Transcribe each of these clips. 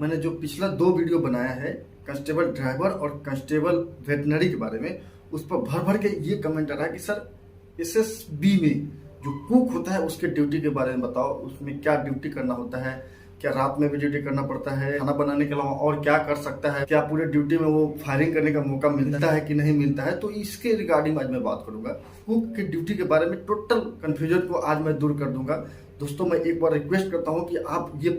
मैंने जो पिछला 2 वीडियो बनाया है कांस्टेबल ड्राइवर और कांस्टेबल वेटनरी के बारे में, उस पर भर भर के ये कमेंट आ रहा है कि सर एसएसबी में जो कुक होता है उसके ड्यूटी के बारे में बताओ, उसमें क्या ड्यूटी करना होता है, क्या रात में भी ड्यूटी करना पड़ता है, खाना बनाने के अलावा और क्या कर सकता है, क्या पूरे ड्यूटी में वो फायरिंग करने का मौका मिलता है कि नहीं मिलता है। तो इसके रिगार्डिंग आज मैं बात करूंगा। कुक की ड्यूटी के बारे में टोटल कंफ्यूजन को आज मैं दूर कर दूंगा। दोस्तों मैं एक बार रिक्वेस्ट करता हूं कि आप ये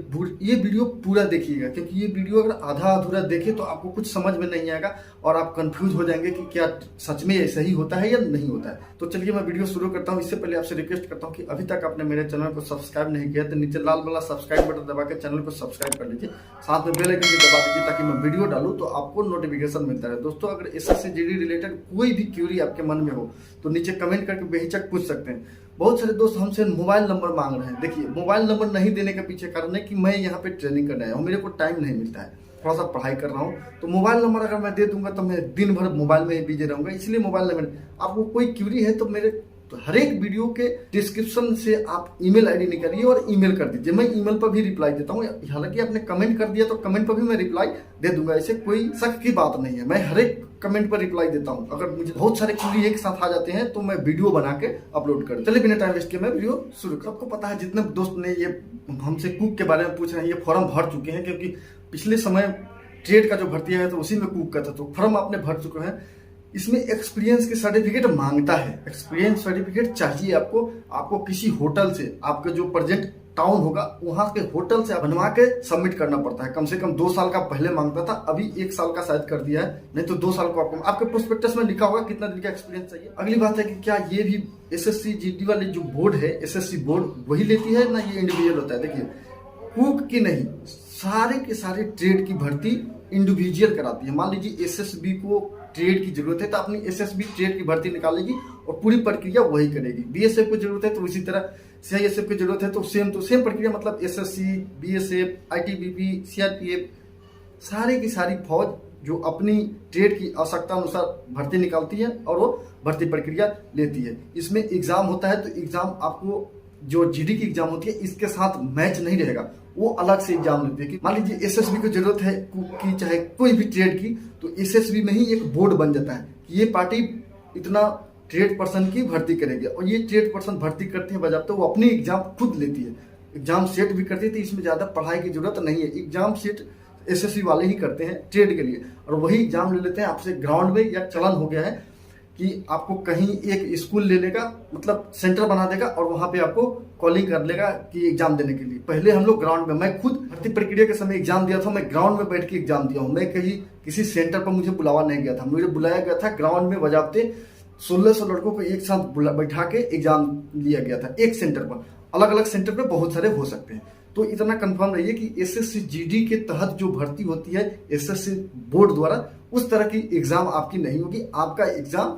वीडियो पूरा देखिएगा, क्योंकि ये वीडियो अगर आधा अधूरा देखे तो आपको कुछ समझ में नहीं आएगा और आप कंफ्यूज हो जाएंगे कि क्या सच में ऐसा ही होता है या नहीं होता है। तो चलिए मैं वीडियो शुरू करता हूं। इससे पहले आपसे रिक्वेस्ट करता हूं कि अभी तक आपने मेरे चैनल को सब्सक्राइब नहीं किया तो नीचे लाल वाला सब्सक्राइब बटन दबा के चैनल को सब्सक्राइब कर लीजिए, साथ में बेल आइकन भी दबा दीजिए ताकि मैं वीडियो डालूं तो आपको नोटिफिकेशन मिलता रहे। दोस्तों अगर एसएससी जीडी रिलेटेड कोई भी क्यूरी आपके मन में हो तो नीचे कमेंट करके बेहिचक पूछ सकते हैं। बहुत सारे दोस्त हमसे मोबाइल नंबर मांग रहे हैं। देखिए, मोबाइल नंबर नहीं देने के पीछे कारण है कि मैं यहाँ पे ट्रेनिंग करने आया हूँ, मेरे को टाइम नहीं मिलता है, थोड़ा सा पढ़ाई कर रहा हूँ। तो मोबाइल नंबर अगर मैं दे दूंगा तो मैं दिन भर मोबाइल में ही बिजी रहूंगा, इसलिए मोबाइल नंबर। आपको कोई क्यूरी है तो मेरे हर एक वीडियो के डिस्क्रिप्शन से आप ईमेल आईडी निकालिए और ईमेल कर दीजिए। मैं ईमेल पर भी रिप्लाई देता हूँ। हालांकि आपने कमेंट कर दिया तो कमेंट पर भी मैं रिप्लाई दे दूंगा, ऐसे कोई शक की बात नहीं है। मैं हर एक कमेंट पर रिप्लाई देता हूँ। अगर मुझे बहुत सारे क्यूरी एक साथ आ जाते हैं तो मैं वीडियो बना के अपलोड कर। चलिए बिना टाइम वेस्ट किए मैं वीडियो शुरू कर। आपको पता है जितने दोस्त ने ये हमसे कुक के बारे में पूछ रहे हैं, ये फॉर्म भर चुके हैं, क्योंकि पिछले समय ट्रेड का जो भर्ती है तो उसी में कुक का था, तो फॉर्म आपने भर चुके हैं। इसमें एक्सपीरियंस के सर्टिफिकेट मांगता है, एक्सपीरियंस सर्टिफिकेट चाहिए आपको। आपको किसी होटल से, आपका जो प्रेजेंट टाउन होगा वहां के होटल से बनवा के सबमिट करना पड़ता है। कम से कम 2 साल का पहले मांगता था, अभी 1 साल का शायद कर दिया है, नहीं तो 2 साल को आपके प्रोस्पेक्टस में लिखा होगा कितना दिन का एक्सपीरियंस चाहिए। अगली बात है कि क्या ये भी एसएससी जीडी वाली जो बोर्ड है, एसएससी बोर्ड वही लेती है ना, ये इंडिविजुअल होता है। देखिए, कुक की नहीं, सारे के सारे ट्रेड की भर्ती इंडिविजुअल कराती है। मान लीजिए एसएसबी को ट्रेड की जरूरत है तो अपनी एसएसबी ट्रेड की भर्ती निकालेगी और पूरी प्रक्रिया वही करेगी। बीएसएफ को जरूरत है तो इसी तरह सीआईएसएफ की जरूरत है तो सेम प्रक्रिया, मतलब एसएससी, बीएसएफ, आईटीबीपी, सीआरपीएफ, सारी की सारी फौज जो अपनी ट्रेड की आवश्यकता अनुसार भर्ती निकालती है और वो भर्ती प्रक्रिया लेती है। इसमें एग्जाम होता है तो एग्जाम आपको जो जीडी की एग्जाम होती है इसके साथ मैच नहीं रहेगा, वो अलग से एग्जाम लेती है। मान लीजिए एसएसबी को जरूरत है कुक की, चाहे कोई भी ट्रेड की, तो एसएसबी में ही एक बोर्ड बन जाता है कि ये पार्टी इतना ट्रेड पर्सन की भर्ती करेगी और ये ट्रेड पर्सन भर्ती करती है बजाते वो अपनी एग्जाम खुद लेती है, एग्जाम सेट भी करती है। तो इसमें ज्यादा पढ़ाई की जरूरत नहीं है, एग्जाम सेट एसएसबी वाले ही करते हैं ट्रेड के लिए, और वही एग्जाम ले लेते हैं आपसे। ग्राउंड में या चलन हो गया है कि आपको कहीं एक स्कूल ले लेगा, मतलब सेंटर बना देगा और वहां पे आपको कॉलिंग कर लेगा कि एग्जाम देने के लिए। पहले हम लोग ग्राउंड में, मैं खुद भर्ती प्रक्रिया के समय एग्जाम दिया था, मैं ग्राउंड में बैठ के एग्जाम दिया हूँ। मैं कहीं किसी सेंटर पर मुझे बुलावा नहीं गया था, मुझे बुलाया गया था ग्राउंड में बजाते 1600 लड़कों को एक साथ बैठा के एग्जाम लिया गया था एक सेंटर पर। अलग अलग सेंटर पर बहुत सारे हो सकते हैं। तो इतना कंफर्म रहिए कि एसएससी जीडी के तहत जो भर्ती होती है एसएससी बोर्ड द्वारा, उस तरह की एग्जाम आपकी नहीं होगी। आपका एग्जाम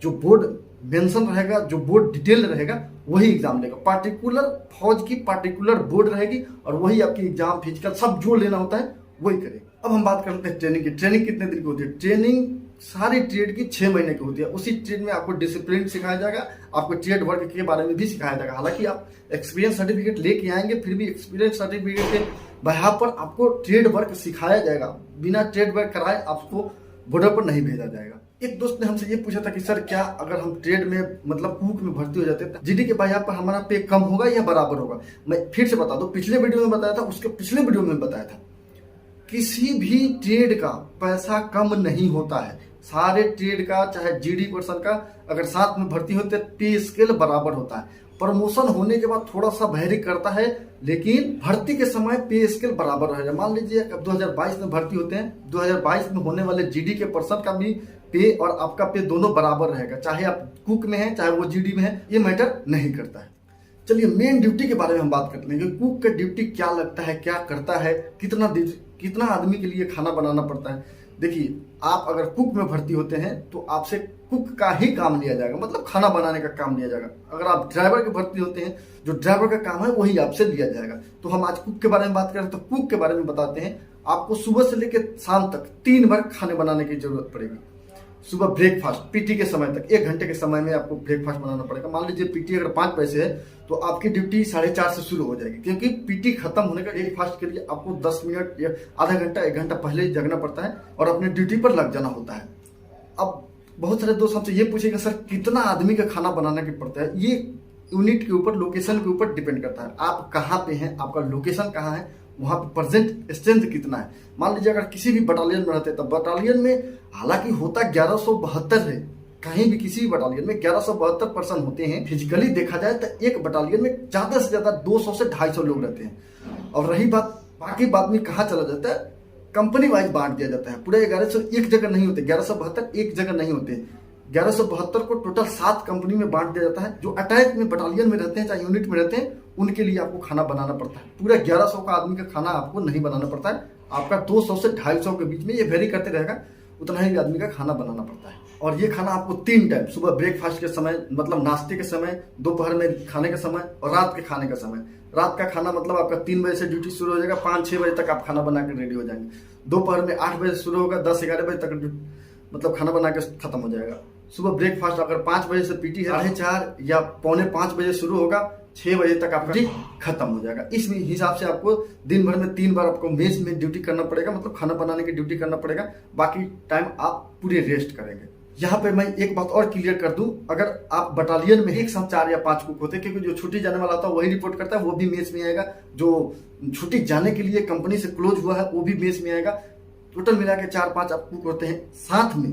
जो बोर्ड मेंशन रहेगा, जो बोर्ड डिटेल रहेगा, वही एग्जाम लेगा। पार्टिकुलर फौज की पार्टिकुलर बोर्ड रहेगी और वही आपकी एग्जाम, फिजिकल सब जो लेना होता है वही करेगी। अब हम बात करते हैं ट्रेनिंग की। ट्रेनिंग कितने दिन की होती है? ट्रेनिंग सारी ट्रेड की 6 महीने की होती है। उसी ट्रेड में आपको डिसिप्लिन सिखाया जाएगा, आपको ट्रेड वर्क के बारे में भी सिखाया जाएगा। हालांकि आप एक्सपीरियंस सर्टिफिकेट लेके आएंगे, फिर भी एक्सपीरियंस सर्टिफिकेट के बहाव पर आपको ट्रेड वर्क सिखाया जाएगा। बिना ट्रेड वर्क कराए आपको बॉर्डर पर नहीं भेजा जाएगा। एक दोस्त ने हमसे ये पूछा था कि सर क्या अगर हम ट्रेड में, मतलब कुक में भर्ती हो जाते हैं, जीडी के बहाव पर हमारा पे कम होगा या बराबर होगा? मैं फिर से बता दूं, पिछले वीडियो में बताया था, उसके पिछले वीडियो में बताया था, किसी भी ट्रेड का पैसा कम नहीं होता है। सारे ट्रेड का, चाहे जीडी पर्सन का, अगर साथ में भर्ती होते पे स्केल बराबर होता है। प्रमोशन होने के बाद थोड़ा सा वेरी करता है, लेकिन भर्ती के समय पे स्केल बराबर रहेगा। मान लीजिए अब 2022 में भर्ती होते हैं, 2022 में होने वाले जीडी के पर्सन का भी पे और आपका पे दोनों बराबर रहेगा, चाहे आप कुक में हैं चाहे वो जीडी में है, ये मैटर नहीं करता है। चलिए मेन ड्यूटी के बारे में हम बात करते हैं कि कुक का ड्यूटी क्या लगता है, क्या करता है, कितना आदमी के लिए खाना बनाना पड़ता है। देखिए, आप अगर कुक में भर्ती होते हैं तो आपसे कुक का ही काम लिया जाएगा, मतलब खाना बनाने का काम लिया जाएगा। अगर आप ड्राइवर के भर्ती होते हैं, जो ड्राइवर का काम है वही आपसे लिया जाएगा। तो हम आज कुक के बारे में बात करें तो कुक के बारे में बताते हैं। आपको सुबह से लेकर शाम तक 3 बार खाने बनाने की जरूरत पड़ेगी। सुबह ब्रेकफास्ट पीटी के समय तक 1 घंटे के समय में आपको ब्रेकफास्ट बनाना पड़ेगा। मान लीजिए पीटी अगर 5 बजे से है तो आपकी ड्यूटी 4:30 से शुरू हो जाएगी, क्योंकि पीटी खत्म होने का ब्रेकफास्ट के लिए आपको 10 मिनट या आधा घंटा 1 घंटा पहले ही जगना पड़ता है और अपने ड्यूटी पर लग जाना होता है। अब बहुत सारे दोस्त हमसे ये पूछेंगे सर कितना आदमी का खाना बनाने की पड़ता है। ये यूनिट के ऊपर, लोकेशन के ऊपर डिपेंड करता है। आप कहाँ पे हैं, आपका लोकेशन कहाँ है, वहाँ पे प्रेजेंट स्ट्रेंथ कितना है। मान लीजिए अगर किसी भी बटालियन में रहते हैं तो बटालियन में हालांकि होता 1172 है, कहीं भी किसी भी बटालियन में 1172 पर्सन होते हैं। फिजिकली देखा जाए तो एक बटालियन में ज्यादा से ज्यादा 200 से 250 लोग रहते हैं। और रही बात बाकी बाद में कहाँ चला जाता है, कंपनी वाइज बांट दिया जाता है। पूरे 1100 एक जगह नहीं होते, 1172 एक जगह नहीं होते। 1172 को टोटल 7 कंपनी में बांट दिया जाता है। जो अटैक में बटालियन में रहते हैं चाहे यूनिट में रहते हैं उनके लिए आपको खाना बनाना पड़ता है। पूरा 1100 का आदमी का खाना आपको नहीं बनाना पड़ता है, आपका 200 से 250 के बीच में ये वेरी करते रहेगा, उतना ही आदमी का खाना बनाना पड़ता है। और ये खाना आपको 3 टाइम, सुबह ब्रेकफास्ट के समय मतलब नाश्ते के समय, दोपहर में खाने का समय और रात के खाने का समय। रात का खाना मतलब आपका 3 बजे से ड्यूटी शुरू हो जाएगा, 5-6 बजे तक आप खाना बना के रेडी हो जाएंगे। दोपहर में 8 बजे शुरू होगा, 10-11 बजे तक मतलब खाना बना के खत्म हो जाएगा। सुबह ब्रेकफास्ट अगर 5 बजे से पीटी है, 4:30 या 4:45 बजे शुरू होगा, 6 बजे तक आपका खत्म हो जाएगा। इस हिसाब से आपको दिन भर में 3 बार आपको मेस में ड्यूटी करना पड़ेगा, मतलब खाना बनाने की ड्यूटी करना पड़ेगा। बाकी टाइम आप पूरे रेस्ट करेंगे। यहाँ पे मैं एक बात और क्लियर कर दूं, अगर आप बटालियन में एक साथ 4 या 5 कुक होते, क्योंकि जो छुट्टी जाने वाला था वही रिपोर्ट करता है, वो भी मेस में आएगा। जो छुट्टी जाने के लिए कंपनी से क्लोज हुआ है वो भी मेस में आएगा। टोटल मिला के 4-5 आप कुक होते हैं। साथ में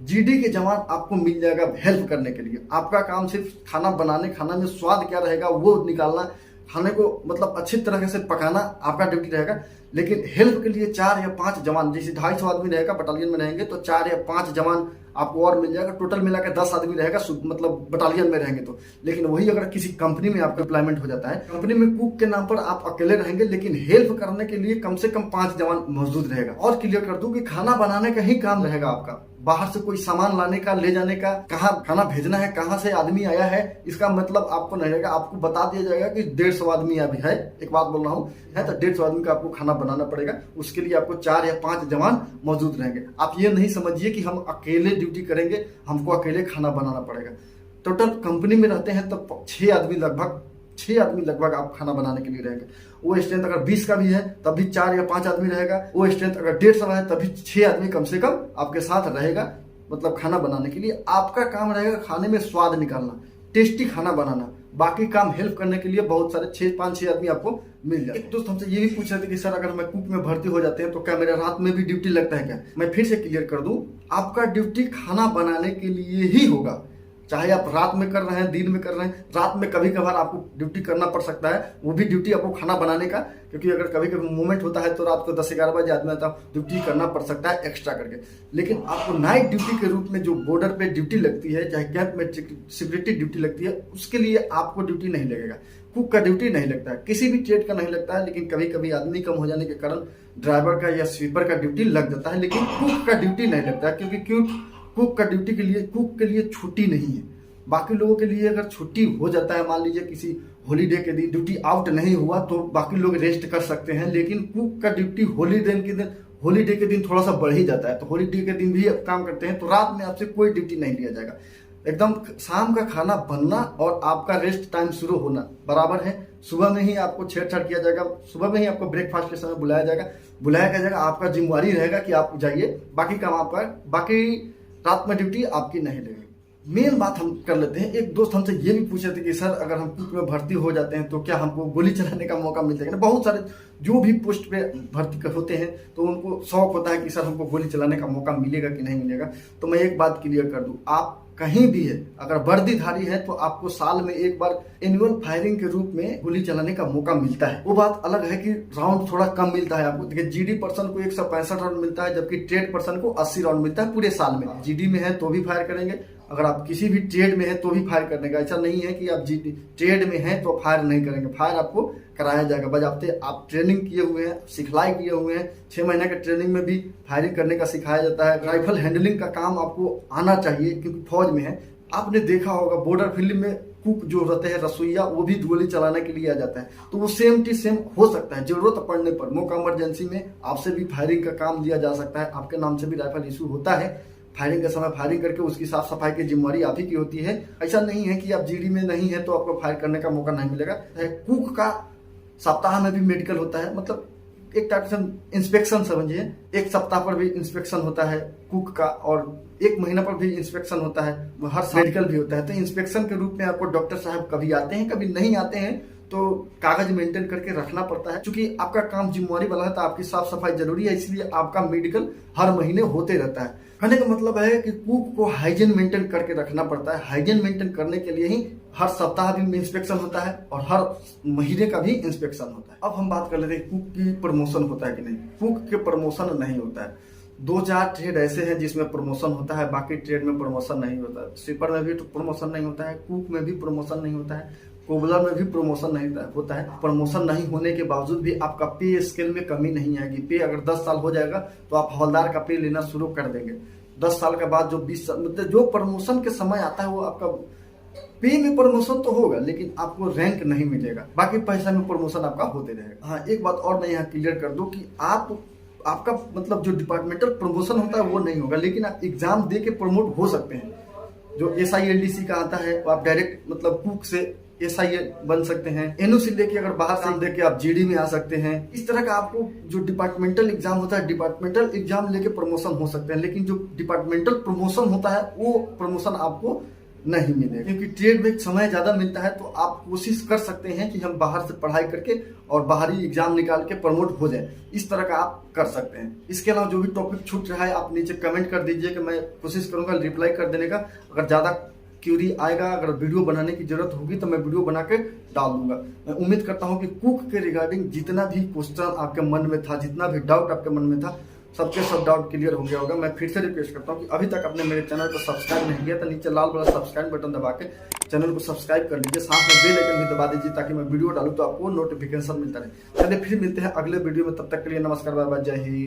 जीडी के जवान आपको मिल जाएगा हेल्प करने के लिए। आपका काम सिर्फ खाना बनाने, खाना में स्वाद क्या रहेगा वो निकालना, खाने को मतलब अच्छी तरह से पकाना आपका ड्यूटी रहेगा। लेकिन हेल्प के लिए 4 या 5 जवान, जैसे 250 आदमी रहेगा बटालियन में रहेंगे तो 4 या 5 जवान आपको और मिल जाएगा। टोटल मिला के 10 आदमी रहेगा मतलब बटालियन में रहेंगे तो। लेकिन वही अगर किसी कंपनी में आपका एम्प्लॉयमेंट हो जाता है, कंपनी में कुक के नाम पर आप अकेले रहेंगे, लेकिन हेल्प करने के लिए कम से कम 5 जवान मौजूद रहेगा। और क्लियर कर दूं कि खाना बनाने का ही काम रहेगा आपका, बाहर से कोई सामान लाने का, ले जाने का, कहाँ खाना भेजना है, कहाँ से आदमी आया है, इसका मतलब आपको नहीं रहेगा। आपको बता दिया जाएगा कि 150 आदमी अभी है, एक बात बोल रहा हूँ है, तो 150 आदमी का आपको खाना बनाना पड़ेगा। उसके लिए आपको 4 या 5 जवान मौजूद रहेंगे। आप ये नहीं समझिए कि हम अकेले ड्यूटी करेंगे, हमको अकेले खाना बनाना पड़ेगा। टोटल कंपनी में रहते हैं तो 6 आदमी लगभग आप खाना बनाने के लिए रहेंगे। वो स्ट्रेंथ अगर 20 का भी है तब भी 4 या 5 आदमी रहेगा। वो स्ट्रेंथ अगर 150 है तभी 6 आदमी कम से कम आपके साथ रहेगा, मतलब खाना बनाने के लिए। आपका काम रहेगा खाने में स्वाद निकालना, टेस्टी खाना बनाना। बाकी काम हेल्प करने के लिए बहुत सारे 5-6 आदमी आपको मिल जाए। एक दोस्त हमसे ये भी पूछ रहे थे कि सर अगर मैं कुक में भर्ती हो जाते हैं तो क्या मेरा रात में भी ड्यूटी लगता है क्या? मैं फिर से क्लियर कर दूं, आपका ड्यूटी खाना बनाने के लिए ही होगा। चाहे आप रात में कर रहे हैं, दिन में कर रहे हैं, रात में कभी कभार आपको ड्यूटी करना पड़ सकता है, वो भी ड्यूटी आपको खाना बनाने का, क्योंकि अगर कभी कभी मूवमेंट होता है तो रात को 10-11 बजे आदमी आता है, ड्यूटी करना पड़ सकता है एक्स्ट्रा करके। लेकिन आपको नाइट ड्यूटी के रूप में जो बॉर्डर पे ड्यूटी लगती है, चाहे कैंप में सिक्योरिटी ड्यूटी लगती है, उसके लिए आपको ड्यूटी नहीं लगेगा। कुक का ड्यूटी नहीं लगता है, किसी भी ट्रेड का नहीं लगता है। लेकिन कभी कभी आदमी कम हो जाने के कारण ड्राइवर का या स्वीपर का ड्यूटी लग जाता है, लेकिन कुक का ड्यूटी नहीं लगता है। क्योंकि कुक का ड्यूटी के लिए, कुक के लिए छुट्टी नहीं है। बाकी लोगों के लिए अगर छुट्टी हो जाता है, मान लीजिए किसी हॉलीडे के दिन ड्यूटी आउट नहीं हुआ तो बाकी लोग रेस्ट कर सकते हैं। लेकिन कुक का ड्यूटी हॉलीडे के दिन थोड़ा सा बढ़ ही जाता है, तो हॉलीडे के दिन भी आप काम करते हैं तो रात में आपसे कोई ड्यूटी नहीं लिया जाएगा। एकदम शाम का खाना बनना और आपका रेस्ट टाइम शुरू होना बराबर है। सुबह में ही आपको छेड़छाड़ किया जाएगा, सुबह में ही आपको ब्रेकफास्ट के समय बुलाया जाएगा। आपका जिम्मेवारी रहेगा कि आप जाइए, बाकी काम आपका, बाकी रात में ड्यूटी आपकी नहीं लगेगी। मेन बात हम कर लेते हैं। एक दोस्त हमसे ये भी पूछ रहे थे कि सर अगर हम कुक में भर्ती हो जाते हैं तो क्या हमको गोली चलाने का मौका मिल जाएगा? बहुत सारे जो भी पोस्ट पे भर्ती होते हैं तो उनको शौक होता है कि सर हमको गोली चलाने का मौका मिलेगा कि नहीं मिलेगा। तो मैं एक बात क्लियर कर दूं, आप कहीं भी है अगर वर्दीधारी है तो आपको साल में एक बार एनुअल फायरिंग के रूप में गोली चलाने का मौका मिलता है। वो बात अलग है कि राउंड थोड़ा कम मिलता है आपको। देखिए जीडी पर्सन को 165 राउंड मिलता है, जबकि ट्रेड पर्सन को 80 राउंड मिलता है पूरे साल में। जीडी में है तो भी फायर करेंगे, अगर आप किसी भी ट्रेड में है तो भी फायर करने का, ऐसा नहीं है कि आप ट्रेड में हैं तो फायर नहीं करेंगे। फायर आपको कराया जाएगा, बजाते आप ट्रेनिंग किए हुए हैं, सिखलाई किए हुए हैं। 6 महीने के ट्रेनिंग में भी फायरिंग करने का सिखाया जाता है। राइफल हैंडलिंग का काम आपको आना चाहिए, क्योंकि फौज में है। आपने देखा होगा बॉर्डर फिल्म में कुक जो रहते हैं, रसोईया, वो भी गोली चलाने के लिए आ जाता है। तो वो सेम टू सेम हो सकता है, जरूरत पड़ने पर, मौका इमरजेंसी में आपसे भी फायरिंग का काम लिया जा सकता है। आपके नाम से भी राइफल इशू होता है, फायरिंग के समय फायरिंग करके उसकी साफ सफाई की जिम्मेवारी आप ही की होती है। ऐसा नहीं है कि आप जीडी में नहीं है तो आपको फायर करने का मौका नहीं मिलेगा। कुक का सप्ताह में भी मेडिकल होता है, मतलब एक टाइप से इंस्पेक्शन समझिए, एक सप्ताह पर भी इंस्पेक्शन होता है कुक का, और एक महीना पर भी इंस्पेक्शन होता है, हर साल मेडिकल भी होता है। तो इंस्पेक्शन के रूप में आपको डॉक्टर साहब कभी आते हैं कभी नहीं आते हैं, तो कागज मेंटेन करके रखना पड़ता है। क्योंकि आपका काम जिम्मेवारी वाला है तो आपकी साफ सफाई जरूरी है, इसलिए आपका मेडिकल हर महीने होते रहता है। कहने का मतलब है कि कुक को हाइजीन मेंटेन करके रखना पड़ता है। हाइजीन मेंटेन करने के लिए ही हर सप्ताह भी इंस्पेक्शन होता है और हर महीने का भी इंस्पेक्शन होता है। अब हम बात कर लेते हैं कुक की प्रमोशन होता है कि नहीं। कुक के प्रमोशन नहीं होता है। 2-4 ट्रेड ऐसे हैं जिसमें प्रमोशन होता है, बाकी ट्रेड में प्रमोशन नहीं होता है। स्वीपर में भी प्रमोशन नहीं होता है, कुक में भी प्रमोशन नहीं होता है, कोबलर में भी प्रमोशन नहीं होता है। प्रमोशन नहीं होने के बावजूद भी आपका पे स्केल में कमी नहीं आएगी। पे अगर 10 साल हो जाएगा तो आप हवलदार का पे लेना शुरू कर देंगे। 10 साल के बाद जो 20 साल, मतलब जो प्रमोशन के समय आता है वो आपका पे में प्रमोशन तो होगा लेकिन आपको रैंक नहीं मिलेगा, बाकी पैसा में प्रमोशन आपका होते रहेगा। हाँ, एक बात और मैं यहाँ क्लियर कर दूं कि आपका मतलब जो डिपार्टमेंटल प्रमोशन होता है वो नहीं होगा, लेकिन आप एग्जाम दे के प्रमोट हो सकते हैं। जो SILDC का आता है वो आप डायरेक्ट मतलब कुक से SI बन सकते हैं। NOC लेके अगर बाहर से देके आप GD में आ सकते हैं। इस तरह का आपको जो डिपार्टमेंटल एग्जाम होता है, डिपार्टमेंटल एग्जाम लेके प्रमोशन हो सकते हैं, लेकिन जो डिपार्टमेंटल प्रमोशन होता है वो प्रमोशन आपको नहीं मिलेगा। क्योंकि ट्रेड में समय ज्यादा मिलता है तो आप कोशिश कर सकते हैं कि हम बाहर से पढ़ाई करके और बाहरी एग्जाम निकाल के प्रमोट हो जाए, इस तरह का आप कर सकते हैं। इसके अलावा जो भी टॉपिक छूट रहा है आप नीचे कमेंट कर दीजिए कि मैं कोशिश करूंगा रिप्लाई कर देने का। अगर ज्यादा क्यूरी आएगा, अगर वीडियो बनाने की जरूरत होगी तो मैं वीडियो बना के डाल दूंगा। मैं उम्मीद करता हूं कि कुक के रिगार्डिंग जितना भी क्वेश्चन आपके मन में था, जितना भी डाउट आपके मन में था, सबके सब डाउट क्लियर हो गया होगा। मैं फिर से रिक्वेस्ट करता हूं कि अभी तक आपने मेरे चैनल को सब्सक्राइब नहीं किया तो नीचे लाल वाला सब्सक्राइब बटन दबा के चैनल को सब्सक्राइब कर लीजिए, साथ में बेल आइकन भी दबा दीजिए ताकि मैं वीडियो डालूं तो आपको नोटिफिकेशन मिलता रहे। चलिए फिर मिलते हैं अगले वीडियो में, तब तक के लिए नमस्कार, बाय बाय, जय हिंद।